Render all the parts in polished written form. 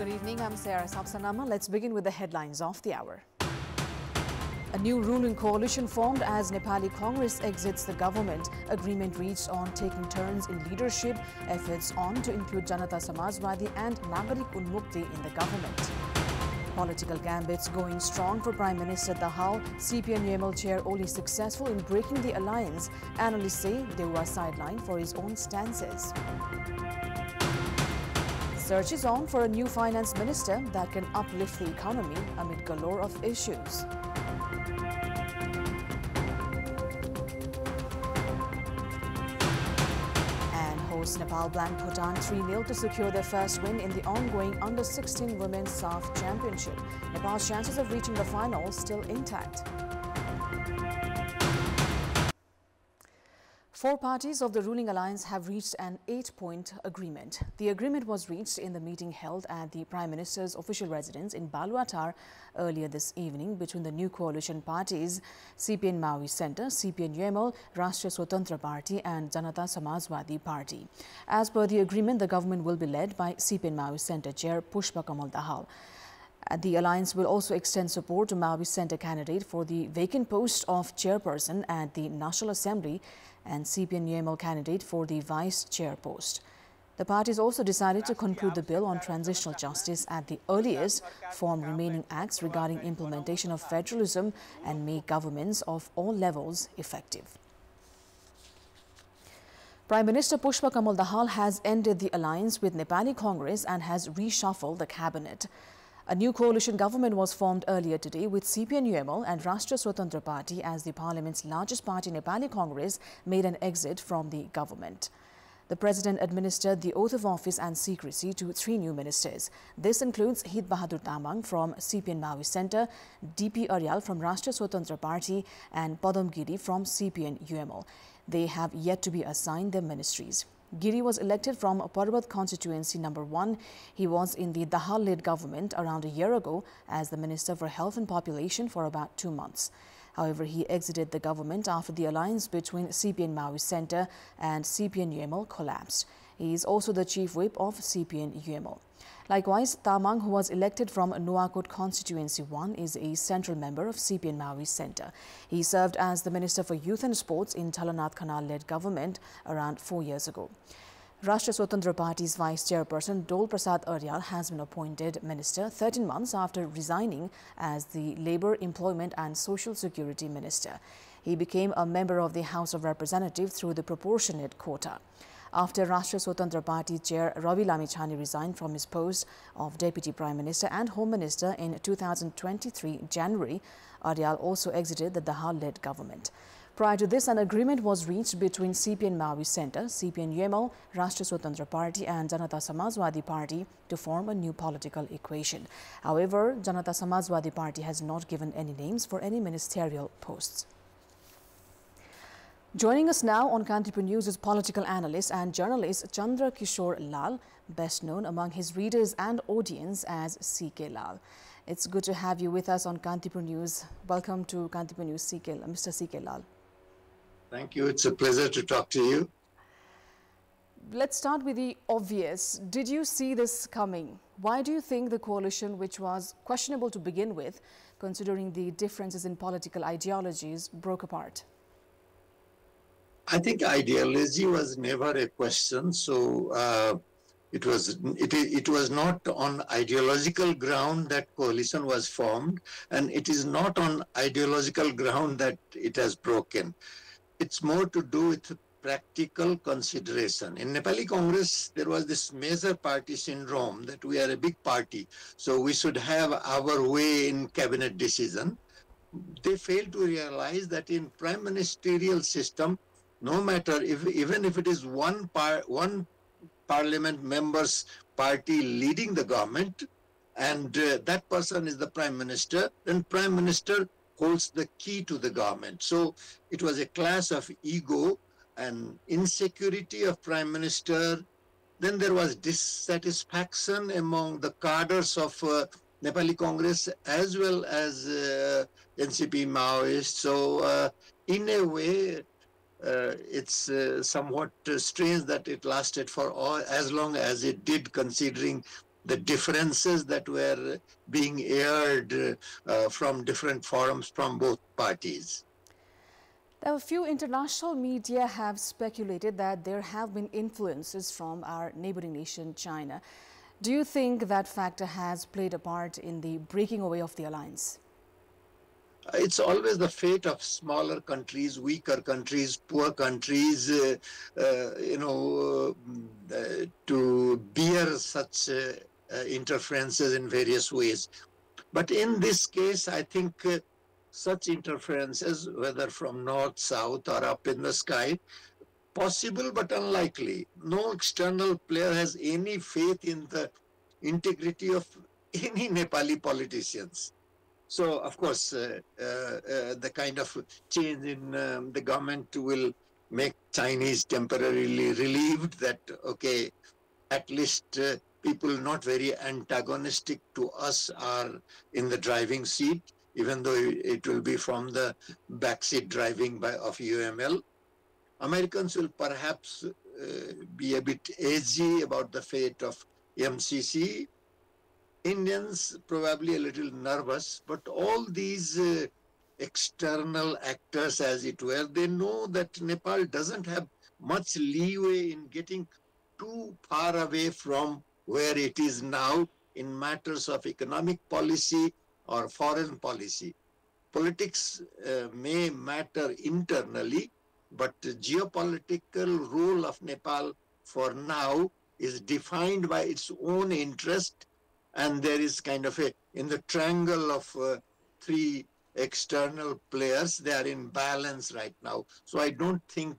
Good evening, I'm Sarah Sapsanama. Let's begin with the headlines of the hour. A new ruling coalition formed as Nepali Congress exits the government. Agreement reached on taking turns in leadership. Efforts on to include Janata Samajwadi and Nagarik Unmukti in the government. Political gambits going strong for Prime Minister Dahal. CPNL chair only successful in breaking the alliance. Analysts say they were sidelined for his own stances. Search is on for a new finance minister that can uplift the economy amid galore of issues. And host Nepal blank Bhutan 3-0 to secure their first win in the ongoing Under-16 Women's SAF Championship. Nepal's chances of reaching the final still intact. Four parties of the ruling alliance have reached an 8-point agreement. The agreement was reached in the meeting held at the Prime Minister's official residence in Baluatar earlier this evening between the new coalition parties CPN Maoist Centre, CPNL, Rashtriya Swatantra Party and Janata Samajwadi Party. As per the agreement, the government will be led by CPN Maoist Centre Chair Pushpa Kamal Dahal. The alliance will also extend support to Maoist Centre candidate for the vacant post of chairperson at the National Assembly and CPNL candidate for the vice chair post. The parties also decided to conclude the bill on transitional justice at the earliest, form remaining acts regarding implementation of federalism and make governments of all levels effective. Prime Minister Pushpa Kamal Dahal has ended the alliance with Nepali Congress and has reshuffled the cabinet. A new coalition government was formed earlier today with CPNL and Rashtriya Swatantra Party as the parliament's largest party, Nepali Congress, made an exit from the government. The president administered the oath of office and secrecy to 3 new ministers. This includes Hit Bahadur Tamang from CPN Maoist Centre, DP Aryal from Rashtriya Swatantra Party and Padam Giri from CPNL. They have yet to be assigned their ministries. Giri was elected from Parbat constituency number 1. He was in the Dahal-led government around a year ago as the Minister for Health and Population for about 2 months. However, he exited the government after the alliance between CPN Maoist Centre and CPNL collapsed. He is also the chief whip of CPNL. Likewise, Tamang, who was elected from Nuwakot constituency 1, is a central member of CPN Maoist Centre. He served as the Minister for Youth and Sports in Talanath Khanal-led government around 4 years ago. Rashtriya Swatantra Party's Vice Chairperson Dol Prasad Aryal has been appointed Minister 13 months after resigning as the Labour, Employment and Social Security Minister. He became a member of the House of Representatives through the proportionate quota. After Rashtriya Swatantra Party Chair Ravi Lamichhane resigned from his post of Deputy Prime Minister and Home Minister in 2023 January, Aryal also exited the Dahal-led government. Prior to this, an agreement was reached between CPN Maoist Centre, CPNL, Rashtriya Swatantra Party and Janata Samajwadi Party to form a new political equation. However, Janata Samajwadi Party has not given any names for any ministerial posts. Joining us now on Kantipur News is political analyst and journalist Chandra Kishore L, best known among his readers and audience as CK Lal. It's good to have you with us on Kantipur News. Welcome to Kantipur News, Mr. CK Lal. Thank you. It's a pleasure to talk to you. Let's start with the obvious. Did you see this coming? Why do you think the coalition, which was questionable to begin with, considering the differences in political ideologies, broke apart? I think ideology was never a question, so it was not on ideological ground that coalition was formed, and it is not on ideological ground that it has broken. It's more to do with practical consideration. In Nepali Congress, there was this major party syndrome that we are a big party, so we should have our way in cabinet decision. They failed to realize that in prime ministerial system, no matter even if it is one parliament member's party leading the government and that person is the prime minister, then prime minister holds the key to the government. So it was a clash of ego and insecurity of prime minister. Then there was dissatisfaction among the cadres of Nepali Congress as well as NCP Maoist. So in a way, it's somewhat strange that it lasted for as long as it did, considering the differences that were being aired from different forums from both parties. Now, a few international media have speculated that there have been influences from our neighboring nation, China. Do you think that factor has played a part in the breaking away of the alliance? It's always the fate of smaller countries, weaker countries, poor countries, to bear such interferences in various ways. But in this case, I think such interferences, whether from north, south, or up in the sky, possible but unlikely. No external player has any faith in the integrity of any Nepali politicians. So, of course, the kind of change in the government will make Chinese temporarily relieved that, okay, at least people not very antagonistic to us are in the driving seat, even though it will be from the backseat driving of UML. Americans will perhaps be a bit edgy about the fate of MCC. Indians probably a little nervous, but all these external actors, as it were, they know that Nepal doesn't have much leeway in getting too far away from where it is now in matters of economic policy or foreign policy. Politics may matter internally, but the geopolitical role of Nepal for now is defined by its own interest. And there is kind of in the triangle of three external players, they are in balance right now. So I don't think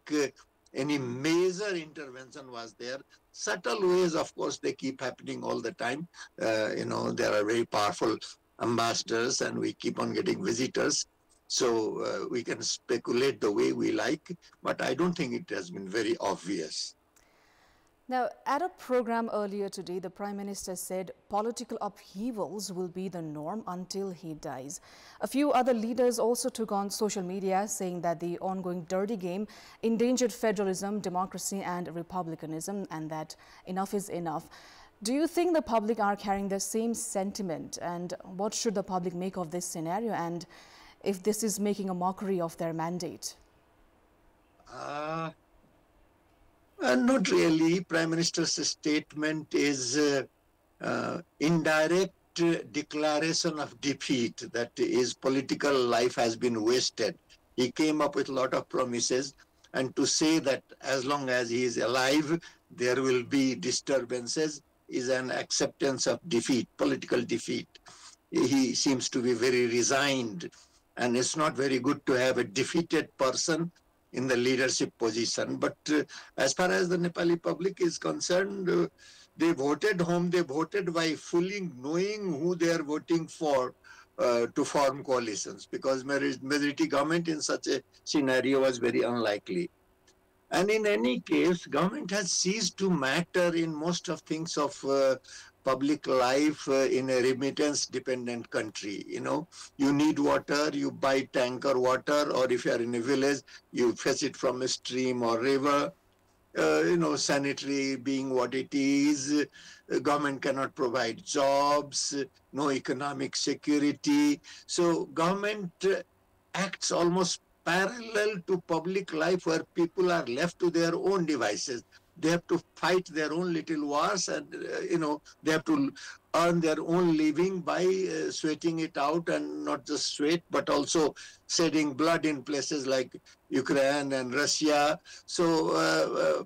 any major intervention was there. Subtle ways, of course, they keep happening all the time. There are very powerful ambassadors and we keep on getting visitors. So we can speculate the way we like, but I don't think it has been very obvious. Now, at a program earlier today, the Prime Minister said political upheavals will be the norm until he dies. A few other leaders also took on social media, saying that the ongoing dirty game endangered federalism, democracy and republicanism, and that enough is enough. Do you think the public are carrying the same sentiment? And what should the public make of this scenario? And if this is making a mockery of their mandate? Not really. Prime Minister's statement is indirect declaration of defeat, that his political life has been wasted. He came up with a lot of promises, and to say that as long as he is alive, there will be disturbances is an acceptance of defeat, political defeat. He seems to be very resigned, and it's not very good to have a defeated person in the leadership position. But as far as the Nepali public is concerned, they voted whom they voted by fully knowing who they are voting for to form coalitions, because majority government in such a scenario was very unlikely. And in any case, government has ceased to matter in most of things of public life in a remittance-dependent country. You need water, you buy tanker water, or if you are in a village, you fetch it from a stream or river. Sanitary being what it is, government cannot provide jobs, no economic security. So government acts almost parallel to public life, where people are left to their own devices. They have to fight their own little wars, and they have to earn their own living by sweating it out, and not just sweat, but also shedding blood in places like Ukraine and Russia. So,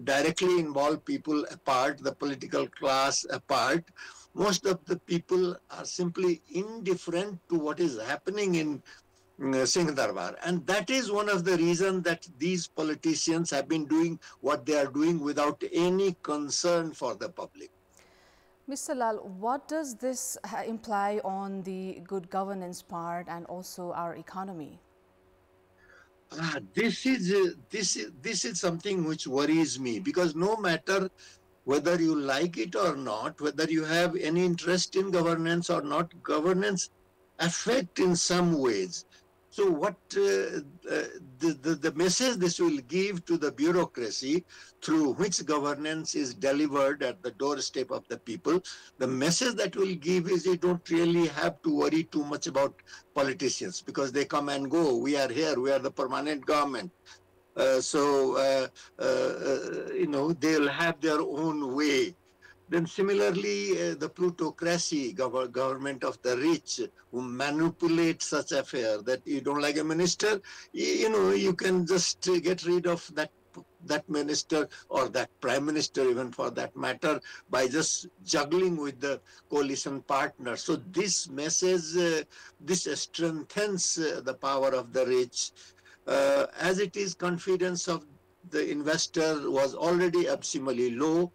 directly involved people apart, the political class apart. Most of the people are simply indifferent to what is happening in Singh Darbar. And that is one of the reasons that these politicians have been doing what they are doing without any concern for the public. Mr. Lal, what does this imply on the good governance part and also our economy? This is something which worries me, because no matter whether you like it or not, whether you have any interest in governance or not, governance affect in some ways. So what the message this will give to the bureaucracy through which governance is delivered at the doorstep of the people, the message that will give is you don't really have to worry too much about politicians because they come and go. We are here. We are the permanent government. They'll have their own way. Then similarly, the plutocracy, government of the rich, who manipulate such affair that you don't like a minister, you can just get rid of that minister or that prime minister, even for that matter, by just juggling with the coalition partner. So this message, this strengthens the power of the rich. As it is, confidence of the investor was already abysmally low.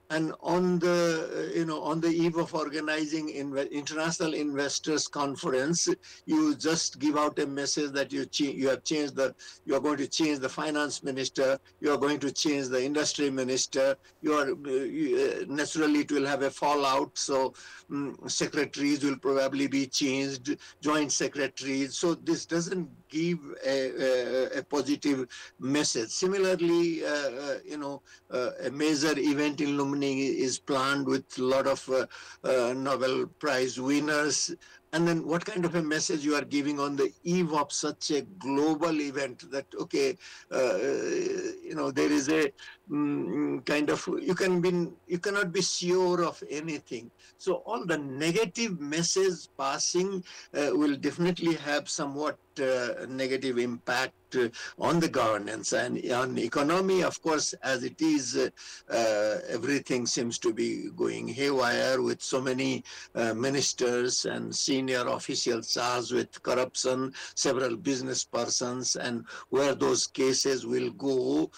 And on the eve of organizing international investors conference, you just give out a message that you are going to change the finance minister, you are going to change the industry minister, naturally it will have a fallout. So secretaries will probably be changed, joint secretaries. So this doesn't give a positive message. Similarly, a major event in Lumini is planned with a lot of Nobel Prize winners. And then what kind of a message you are giving on the eve of such a global event that, okay, there is a kind of, you cannot be sure of anything. So all the negative message passing will definitely have somewhat negative impact on the governance and on economy. Of course, as it is, everything seems to be going haywire with so many ministers and senior officials charged with corruption, several business persons, and where those cases will go,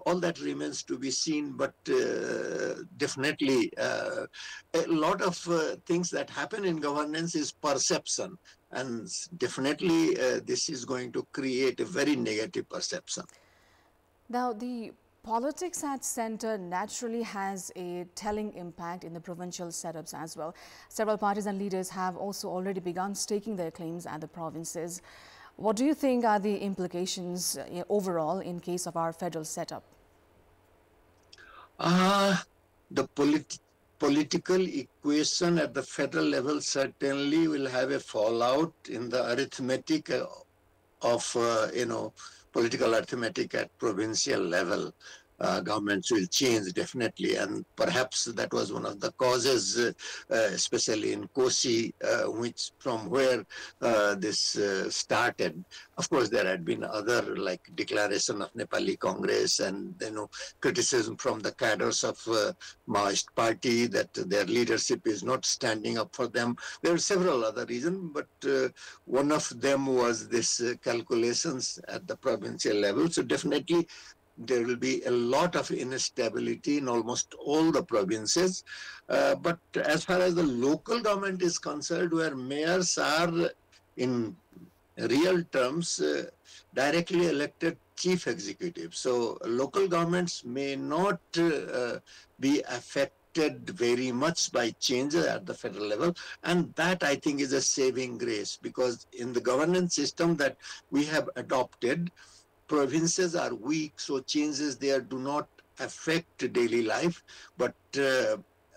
all that remains to be seen. But definitely, a lot of things that happen in governance is perception. And definitely, this is going to create a very negative perception. Now, the politics at center naturally has a telling impact in the provincial setups as well. Several parties and leaders have also already begun staking their claims at the provinces. What do you think are the implications overall in case of our federal setup? The political equation at the federal level certainly will have a fallout in the arithmetic of political arithmetic at provincial level. Governments will change definitely, and perhaps that was one of the causes, especially in Kosi, from where this started. Of course, there had been other, like declaration of Nepali Congress and criticism from the cadres of Maoist Party that their leadership is not standing up for them. There are several other reasons, but one of them was this calculations at the provincial level. So definitely, there will be a lot of instability in almost all the provinces. But as far as the local government is concerned, where mayors are in real terms directly elected chief executives, so local governments may not be affected very much by changes at the federal level. And that, I think, is a saving grace, because in the governance system that we have adopted, provinces are weak, so changes there do not affect daily life. But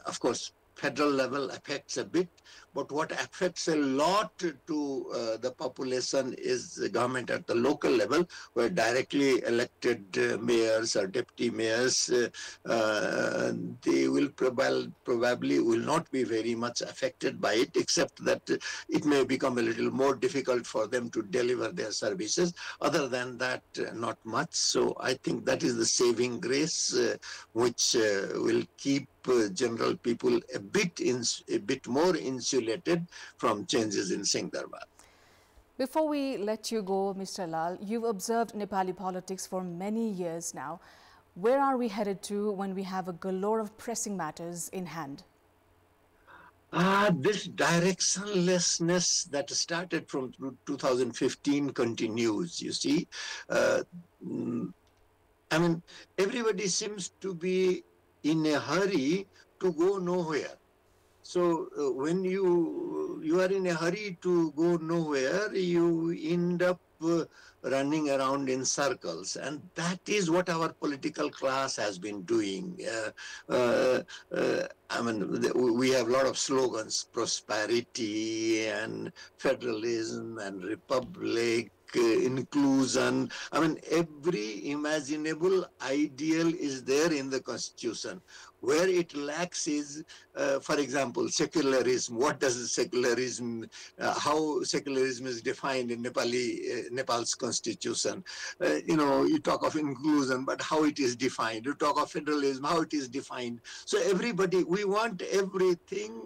of course, federal level affects a bit. But what affects a lot to the population is the government at the local level, where directly elected mayors or deputy mayors, they will probably will not be very much affected by it, except that it may become a little more difficult for them to deliver their services. Other than that, not much. So I think that is the saving grace, which will keep general people a bit more insulated from changes in Singh Darbar. Before we let you go, Mr. Lal, you've observed Nepali politics for many years now. Where are we headed to when we have a galore of pressing matters in hand? This directionlessness that started from 2015 continues, you see. I mean, everybody seems to be in a hurry to go nowhere. So when you are in a hurry to go nowhere, you end up running around in circles, and that is what our political class has been doing. I mean, we have a lot of slogans: prosperity and federalism and republic. Inclusion. I mean, every imaginable ideal is there in the constitution. Where it lacks is, for example, secularism. What does secularism, how secularism is defined in Nepal's constitution? You talk of inclusion, but how it is defined. You talk of federalism, how it is defined. So everybody, we want everything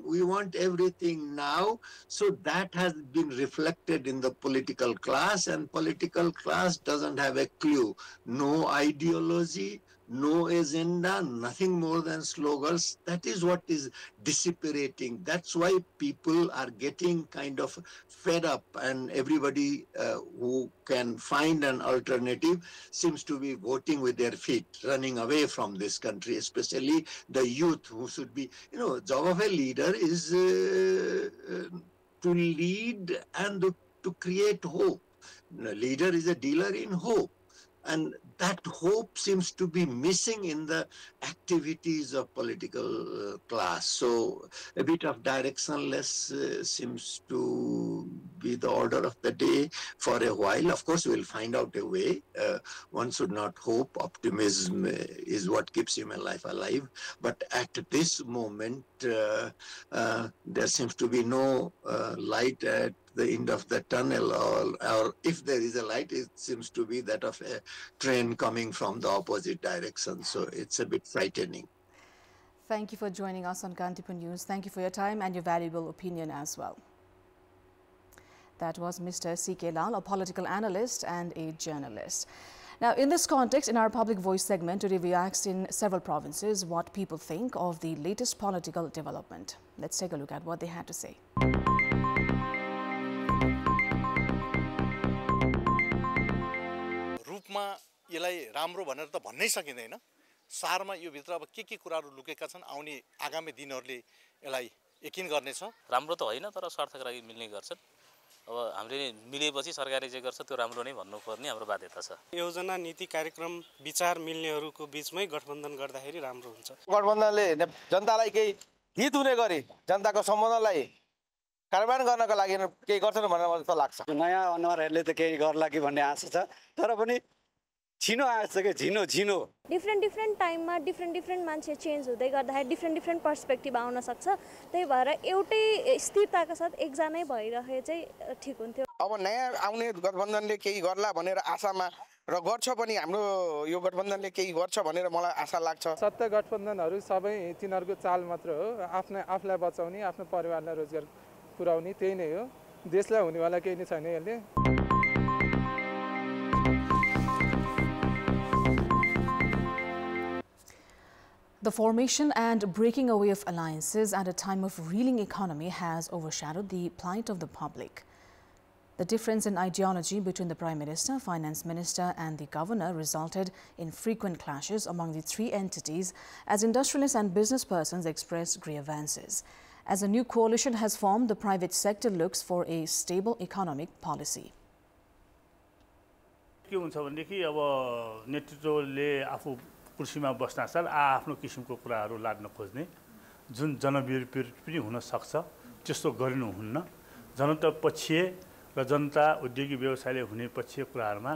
now. So that has been reflected in the political class, and political class doesn't have a clue. No ideology, no agenda, nothing more than slogans. That is what is dissipating. That's why people are getting kind of fed up, and everybody who can find an alternative seems to be voting with their feet, running away from this country, especially the youth who should be, job of a leader is to lead and to create hope. A leader is a dealer in hope. And that hope seems to be missing in the activities of political class. So a bit of directionless seems to be the order of the day for a while. Of course, we'll find out a way. One should not hope. Optimism is what keeps human life alive. But at this moment, there seems to be no light at the end of the tunnel, or if there is a light, it seems to be that of a train coming from the opposite direction. So it's a bit frightening. Thank you for joining us on Kantipur News. Thank you for your time and your valuable opinion as well. That was Mr. C.K. Lal, a political analyst and a journalist. Now, in this context, in our Public Voice segment, today we asked in several provinces what people think of the latest political development. Let's take a look at what they had to say. रूपमा यसलाई राम्रो भनेर त भन्नै सकिँदैन सारमा यो भित्र अब के कुराहरु लुकेका छन् आउने आगामी दिनहरुले यसलाई यकिन गर्नेछ राम्रो त होइन तर स्वार्थका लागि मिल्ने गर्छन् अब हामीले मिलेपछि सरकारले जे गर्छ त्यो राम्रो नै भन्नुपर्ने हाम्रो बाध्यता छ योजना नीति कार्यक्रम विचार मिल्नेहरुको बीचमै गठबन्धन गर्दाखेरि राम्रो हुन्छ गठबन्धनले जनतालाई केही हित हुने गरी जनताको सम्बन्धलाई कार्यान्वयन गर्नको लागि केही गर्छन् भन्ने मलाई त लाग्छ नयाँ अनुहारहरुले त केही गर्ला कि भन्ने आशा छ तर पनि छिनो आएछ के झिनो डिफ्रेन्ट टाइममा डिफ्रेन्ट मान्छे चेन्ज हुँदै गर्दाखेरि डिफ्रेन्ट पर्सपेक्टिभ आउन सक्छ त्यही भएर एउटै स्थिरताका साथ एकजनै भइरहे चाहिँ ठीक हुन्थ्यो अब नयाँ आउने गठबन्धनले केही गर्ला भनेर आशामा र गर्छ पनि हाम्रो यो गठबन्धनले केही गर्छ भनेर मलाई आशा लाग्छ सत्ता गठबन्धनहरु सबै तिनीहरुको चाल मात्र हो आफूलाई बचाउने आफ्नो परिवारलाई रोजगार पुर्याउने त्यही नै हो देशलाई हुनेवाला केही नै छैन यसले The formation and breaking away of alliances at a time of reeling economy has overshadowed the plight of the public. The difference in ideology between the Prime Minister, Finance Minister and the Governor resulted in frequent clashes among the three entities as industrialists and business persons expressed grievances. As a new coalition has formed, the private sector looks for a stable economic policy. के हुन्छ भनेदेखि अब नेतृत्वले आफू कुर्सीमा बस्नासाथ आफ्नो किसिमको कुराहरू लाद्न खोज्ने जुन जनविरोधी पनि हुन सक्छ त्यस्तो गरिनुहुन्न जनता पक्षीय र जनता उद्योगी व्यवसायले हुने पक्षीय कुराहरुमा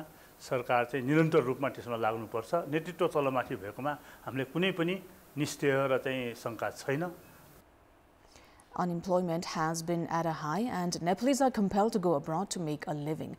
सरकार चाहिँ निरन्तर रूपमा त्यसमा लाग्नुपर्छ नेतृत्व तलमाथि भएकोमा हामीले कुनै पनि निश्चय र चाहिँ शंका छैन Unemployment has been at a high and Nepalese are compelled to go abroad to make a living.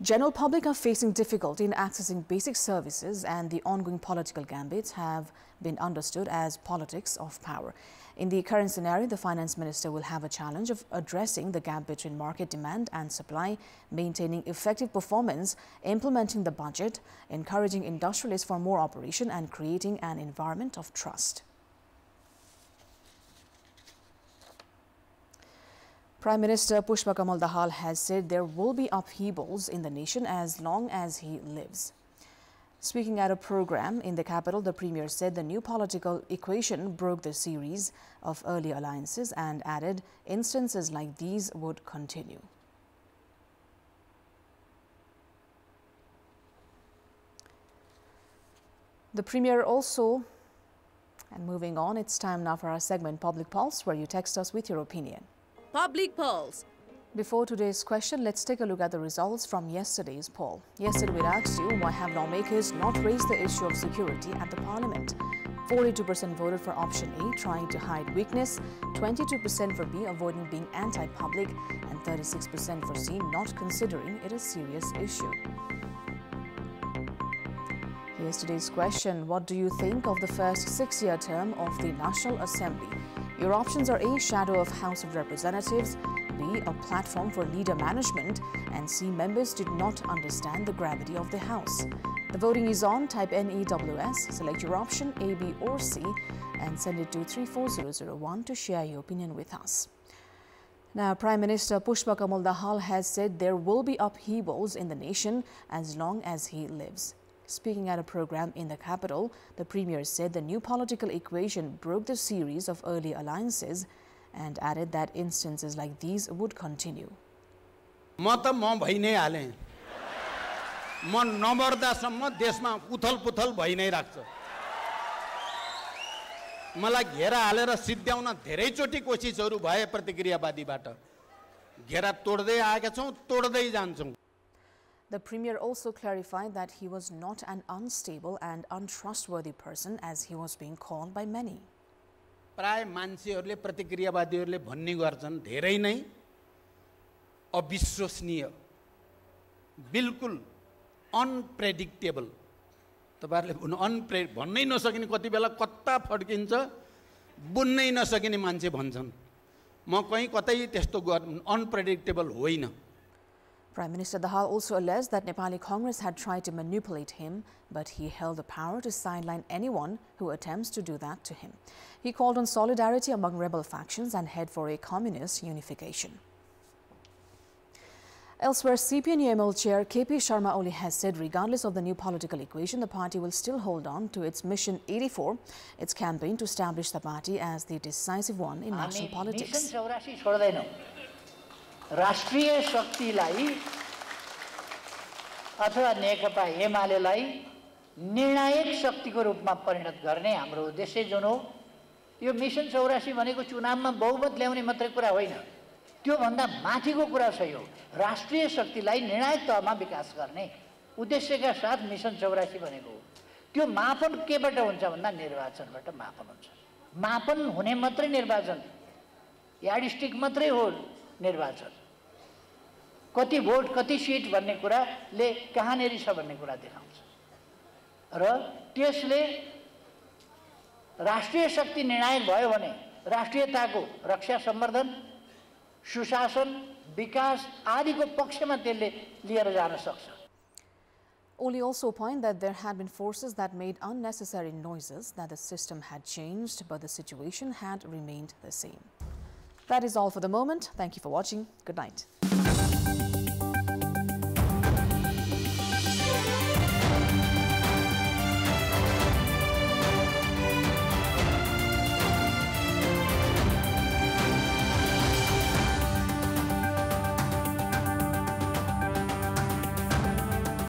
General public are facing difficulty in accessing basic services and the ongoing political gambits have been understood as politics of power. In the current scenario, the Finance Minister will have a challenge of addressing the gap between market demand and supply, maintaining effective performance, implementing the budget, encouraging industrialists for more operation and creating an environment of trust. Prime Minister Pushpa Kamal Dahal has said there will be upheavals in the nation as long as he lives. Speaking at a program in the capital, the Premier said the new political equation broke the series of early alliances and added instances like these would continue. The Premier also, and moving on, it's time now for our segment Public Pulse, where you text us with your opinion. Public Pulse. Before today's question, let's take a look at the results from yesterday's poll. Yesterday we asked you, why have lawmakers not raised the issue of security at the Parliament? 42% voted for option A, trying to hide weakness, 22% for B, avoiding being anti-public, and 36% for C, not considering it a serious issue. Here's today's question. What do you think of the first 6-year term of the National Assembly? Your options are A, shadow of House of Representatives, B, a platform for leader management, and C, members did not understand the gravity of the House. The voting is on. Type NEWS, select your option A, B or C, and send it to 34001 to share your opinion with us. Now, Prime Minister Pushpa Kamal Dahal has said there will be upheavals in the nation as long as he lives. Speaking at a program in the capital, the Premier said the new political equation broke the series of early alliances and added that instances like these would continue. म भइ नै हाले म नमर्दासम्म देशमा उथलपुथल भइ नै राख्छ मलाई घेरा हालेर सिद्ध्याउन धेरैचोटि कोसिसहरू भए प्रतिक्रियावादीबाट घेरा तोड्दै आएका छौं तोड्दै जान्छौं. The Premier also clarified that he was not an unstable and untrustworthy person as he was being called by many. प्राय मान्छेहरूले प्रतिक्रियावादीहरूले भन्ने गर्छन् धेरै नै अविश्वसनीय बिल्कुल अनप्रेडिक्टेबल तपाईहरुले भन्नै नसकिने कति बेला कत्ता फड्किन्छ बुन्नै नसकिने मान्छे भन्छन् म कहीं कतै त्यस्तो अनप्रेडिक्टेबल होइन. Prime Minister Dahal also alleged that Nepali Congress had tried to manipulate him, but he held the power to sideline anyone who attempts to do that to him. He called on solidarity among rebel factions and head for a communist unification. Elsewhere, CPNL chair KP Sharma Oli has said regardless of the new political equation, the party will still hold on to its Mission 84, its campaign to establish the party as the decisive one in national politics. राष्ट्रिय शक्तिलाई अथवा नेकपा एमालेलाई निर्णायक शक्तिको रूपमा परिणत गर्ने हाम्रो उद्देश्य जुन हो यो मिशन 84 भनेको चुनावमा बहुमत ल्याउने मात्रै कुरा होइन त्यो भन्दा माथिको कुरा छ. यो राष्ट्रिय शक्तिलाई निर्णायक तहमा विकास गर्ने उद्देश्यका साथ मिशन 84 भनेको हो. त्यो मापन केबाट हुन्छ भन्दा निर्वाचनबाट मापन हुन्छ. मापन हुने मात्रै निर्वाचन यार्डस्टिक मात्रै हो निर्वाचन. कति भोट कति सीट भन्ने कुराले कहाँनेरि छ भन्ने कुरा देखाउँछ र त्यसले राष्ट्रिय शक्ति निर्णायक भयो भने राष्ट्रियताको रक्षा सम्वर्धन सुशासन विकास आदिको पक्षमा त्यसले लिएर जान सक्छ. Oli also pointed that there had been forces that made unnecessary noises, that the system had changed, but the situation had remained the same. That is all for the moment. Thank you for watching. Good night.